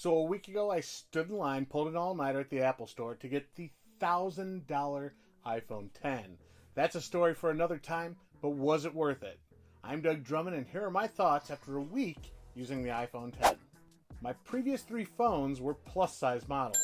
So a week ago, I stood in line, pulled an all-nighter at the Apple Store to get the $1,000 iPhone X. That's a story for another time, but was it worth it? I'm Doug Drummond, and here are my thoughts after a week using the iPhone X. My previous three phones were plus-size models.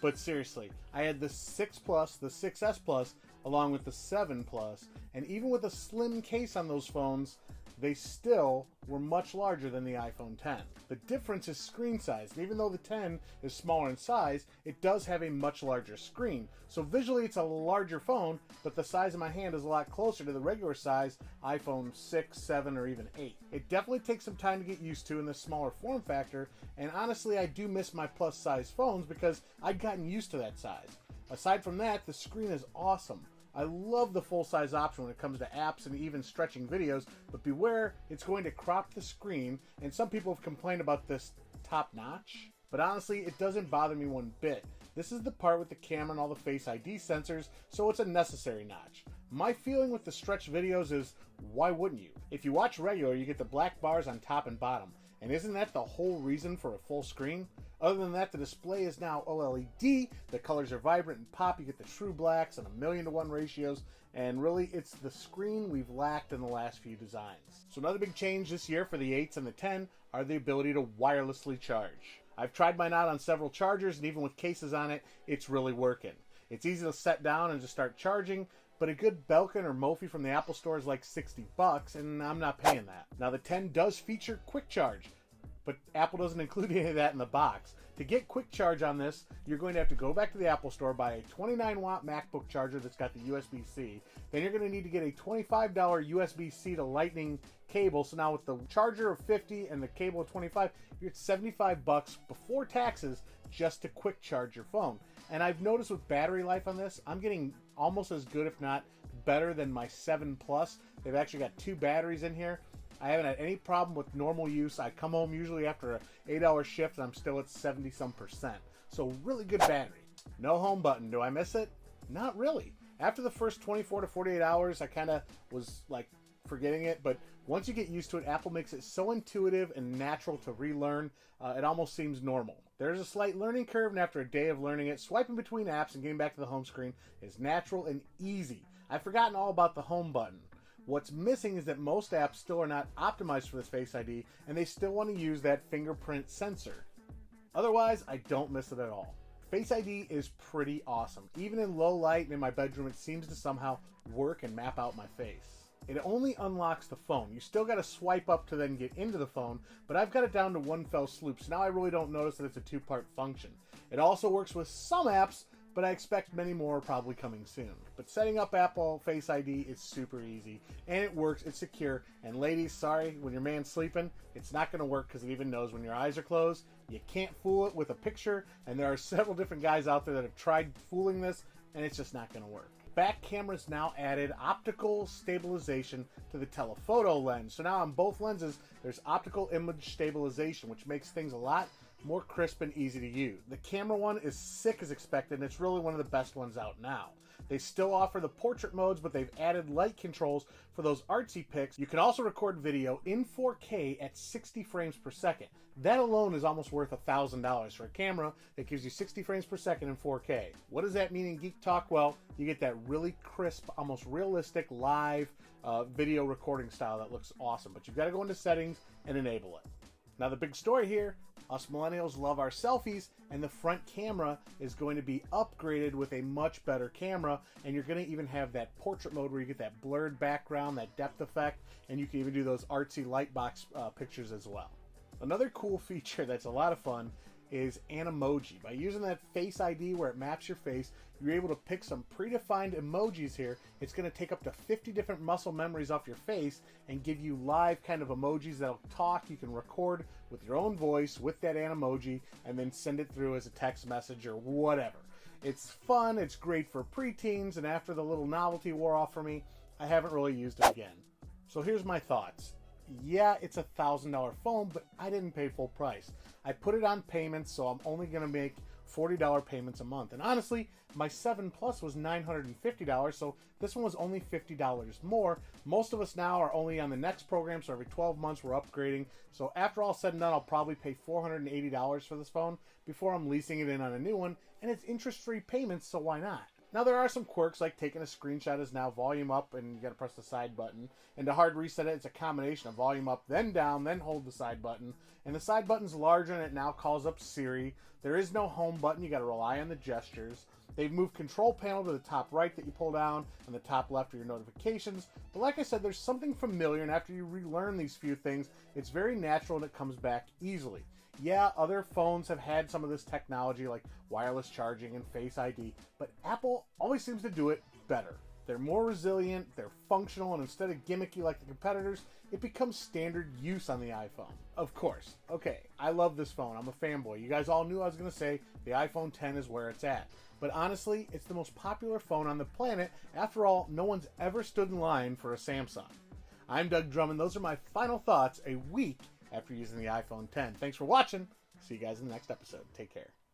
But seriously, I had the 6 Plus, the 6S Plus, along with the 7 Plus, and even with a slim case on those phones, they still were much larger than the iPhone X. The difference is screen size, and even though the 10 is smaller in size, it does have a much larger screen. So visually it's a larger phone, but the size of my hand is a lot closer to the regular size iPhone 6, 7, or even 8. It definitely takes some time to get used to in this smaller form factor, and honestly I do miss my plus size phones because I'd gotten used to that size. Aside from that, the screen is awesome. I love the full-size option when it comes to apps and even stretching videos, but beware, it's going to crop the screen, and some people have complained about this top notch, but honestly, it doesn't bother me one bit. This is the part with the camera and all the Face ID sensors, so it's a necessary notch. My feeling with the stretch videos is, why wouldn't you? If you watch regular, you get the black bars on top and bottom, and isn't that the whole reason for a full screen? Other than that, the display is now OLED, the colors are vibrant and pop, you get the true blacks and 1:1 ratios, and really it's the screen we've lacked in the last few designs. So another big change this year for the 8s and the 10 are the ability to wirelessly charge. I've tried mine out on several chargers, and even with cases on it, it's really working. It's easy to set down and just start charging, but a good Belkin or Mophie from the Apple Store is like $60, and I'm not paying that. Now the 10 does feature quick charge, but Apple doesn't include any of that in the box. To get quick charge on this, you're going to have to go back to the Apple Store, buy a 29-watt MacBook charger that's got the USB-C. Then you're going to need to get a $25 USB-C to Lightning cable. So now with the charger of $50 and the cable of $25, you're at $75 before taxes just to quick charge your phone. And I've noticed with battery life on this, I'm getting almost as good, if not better, than my 7 Plus. They've actually got 2 batteries in here. I haven't had any problem with normal use. I come home usually after an 8-hour shift and I'm still at 70-some%. So really good battery. No home button. Do I miss it? Not really. After the first 24 to 48 hours, I kind of was like forgetting it. But once you get used to it, Apple makes it so intuitive and natural to relearn, it almost seems normal. There's a slight learning curve, and after a day of learning it, swiping between apps and getting back to the home screen is natural and easy. I've forgotten all about the home button. What's missing is that most apps still are not optimized for this Face ID, and they still want to use that fingerprint sensor. Otherwise, I don't miss it at all. Face ID is pretty awesome. Even in low light and in my bedroom, it seems to somehow work and map out my face. It only unlocks the phone. You still got to swipe up to then get into the phone, but I've got it down to one fell swoop, so now I really don't notice that it's a 2-part function. It also works with some apps, but I expect many more are probably coming soon. But setting up Apple Face ID is super easy, and it works, it's secure, and ladies, sorry, when your man's sleeping, it's not going to work because it even knows when your eyes are closed. You can't fool it with a picture, and there are several different guys out there that have tried fooling this, and it's just not going to work. Back camera's now added optical stabilization to the telephoto lens. So now on both lenses, there's optical image stabilization, which makes things a lot more crisp and easy to use. The camera one is sick as expected, and it's really one of the best ones out now. They still offer the portrait modes, but they've added light controls for those artsy pics. You can also record video in 4K at 60 frames per second. That alone is almost worth $1,000 for a camera that gives you 60 frames per second in 4K. What does that mean in Geek Talk? Well, you get that really crisp, almost realistic live video recording style that looks awesome. But you've got to go into settings and enable it. Now the big story here, us millennials love our selfies, and the front camera is going to be upgraded with a much better camera, and you're going to even have that portrait mode where you get that blurred background, that depth effect, and you can even do those artsy lightbox pictures as well. Another cool feature that's a lot of fun is an emoji. By using that Face ID where it maps your face, you're able to pick some predefined emojis here. It's going to take up to 50 different muscle memories off your face and give you live kind of emojis that'll talk. You can record with your own voice with that emoji and then send it through as a text message or whatever. It's fun, it's great for preteens, and after the little novelty wore off for me, I haven't really used it again. So here's my thoughts. Yeah, it's $1,000 phone, but I didn't pay full price. I put it on payments, so I'm only going to make $40 payments a month. And honestly, my 7 Plus was $950, so this one was only $50 more. Most of us now are only on the next program, so every 12 months we're upgrading. So after all said and done, I'll probably pay $480 for this phone before I'm leasing it in on a new one, and it's interest-free payments, so why not? Now, there are some quirks, like taking a screenshot is now volume up, and you got to press the side button. And to hard reset it, it's a combination of volume up, then down, then hold the side button. And the side button's larger, and it now calls up Siri. There is no home button. You got to rely on the gestures. They've moved control panel to the top right that you pull down, and the top left are your notifications. But like I said, there's something familiar, and after you relearn these few things, it's very natural and it comes back easily. Yeah, other phones have had some of this technology like wireless charging and Face ID, but Apple always seems to do it better. They're more resilient, they're functional, and instead of gimmicky like the competitors, it becomes standard use on the iPhone. Of course. Okay, I love this phone. I'm a fanboy. You guys all knew I was going to say the iPhone 10 is where it's at. But honestly, it's the most popular phone on the planet. After all, no one's ever stood in line for a Samsung. I'm Doug Drummond. Those are my final thoughts a week after using the iPhone 10. Thanks for watching. See you guys in the next episode. Take care.